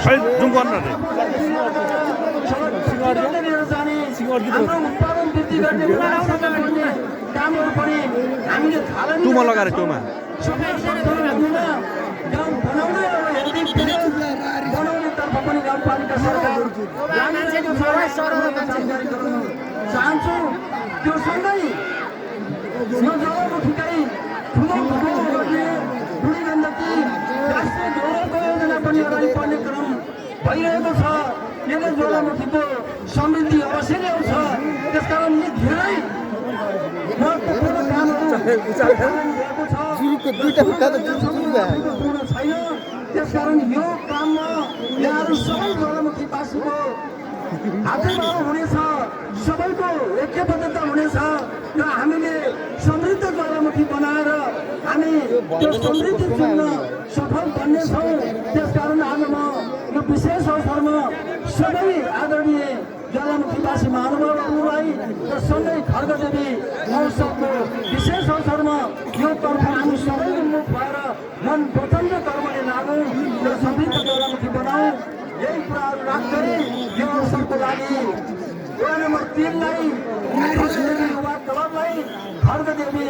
खै जुम गर्न रे टुमा लगाएर टुमा चाहन्छु त्यो सँगै ठुलो गर्ने बुढी गण्डकी राष्ट्रिय गौरवको योजना पनि अगाडि बढ्ने क्रम भइरहेको छ। यसले ज्वालामुखीको समृद्धि अवश्य ल्याउँछ। त्यसकारण यी धेरै महत्त्वपूर्ण कामहरू भएको छ। छैन। त्यसकारण यो काममा यहाँहरू सबै ज्वालामुखीवासीको हातेमालो हुनेछ, सबैको ऐक्यबद्धता हुनेछ र हामीले समृद्ध ज्वालामुखी बनाएर हामी त्यो समृद्धि चुन्न सफल बन्नेछौँ। त्यसकारण आज म यो विशेष अवसरमा सबै आदरणीय ज्वालामुखीवासी महानुभावहरूलाई र सँगै खड्गदेवी महोत्सवको विशेष अवसरमा यो तर्फ हामी सबै उन्मुख भएर मन प्रचण्ड कर्मले लागौँ र समृद्ध ज्वालामुखी बनाऊ। यही कुराहरू राख्दै यो अवसरको लागि वडा नम्बर 3 लाई युवा क्लबलाई खड्गदेवी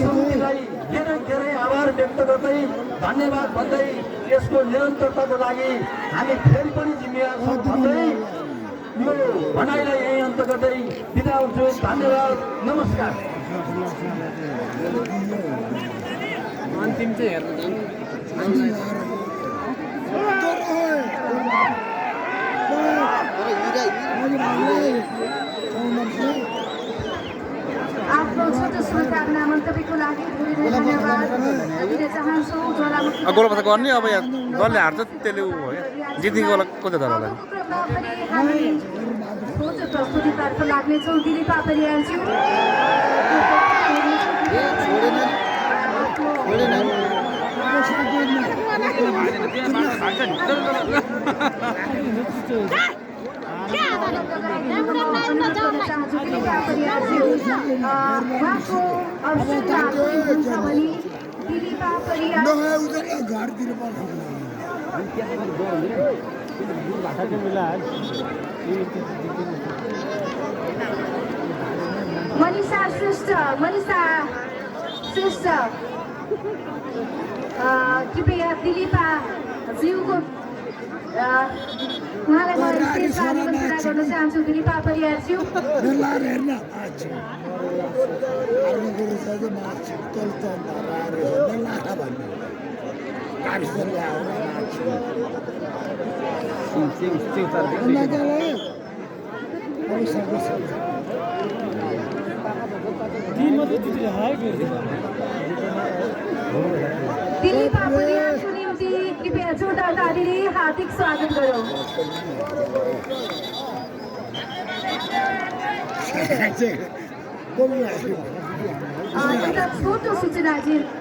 समितिलाई धेरै धेरै आभार व्यक्त गर्दै धन्यवाद भन्दै यसको निरन्तरताको लागि हामी फेरि पनि जिम्मेवार छौँ भन्दै यो भनाइलाई यही अन्त गर्दै बिदा हुन्छु। धन्यवाद, नमस्कार। अन्तिम चाहिँ हेर्नु आफ्नो छोटो शुभकामना मन्तव्यको लागि धेरै धेरै धन्यवाद दिन चाहन्छु। ज्वालामुखी गोलपाता गर्ने अब यहाँ जसले हार्छ त्यसले उ भयो जित्नेको बेला कसले धर होला हामी छोटो प्रस्तुतितर्फ लाग्नेछौँ। दिलीप आचार्यज्यू मनिषा श्रेष्ठ कृपया दिलीपा ज्यूको उहाँलाई म स्टेजमा निमन्त्रणा गर्न चाहन्छु। दिलीपा परियारज्यू दिलीपा परियारको निम्ति कृपया जोरदार तालीले हार्दिक स्वागत गरौँ। एउटा छोटो सूचना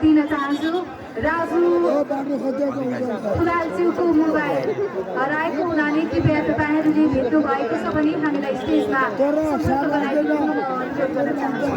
दिन चाहन्छु। राजु फुलालज्यूको मोबाइल हराएको हुनाले कृपया तपाईँहरूले भेट्नु भएको छ भने हामीलाई स्टेजमा सम्पर्क गराइदिनु अनुरोध गर्न चाहन्छु।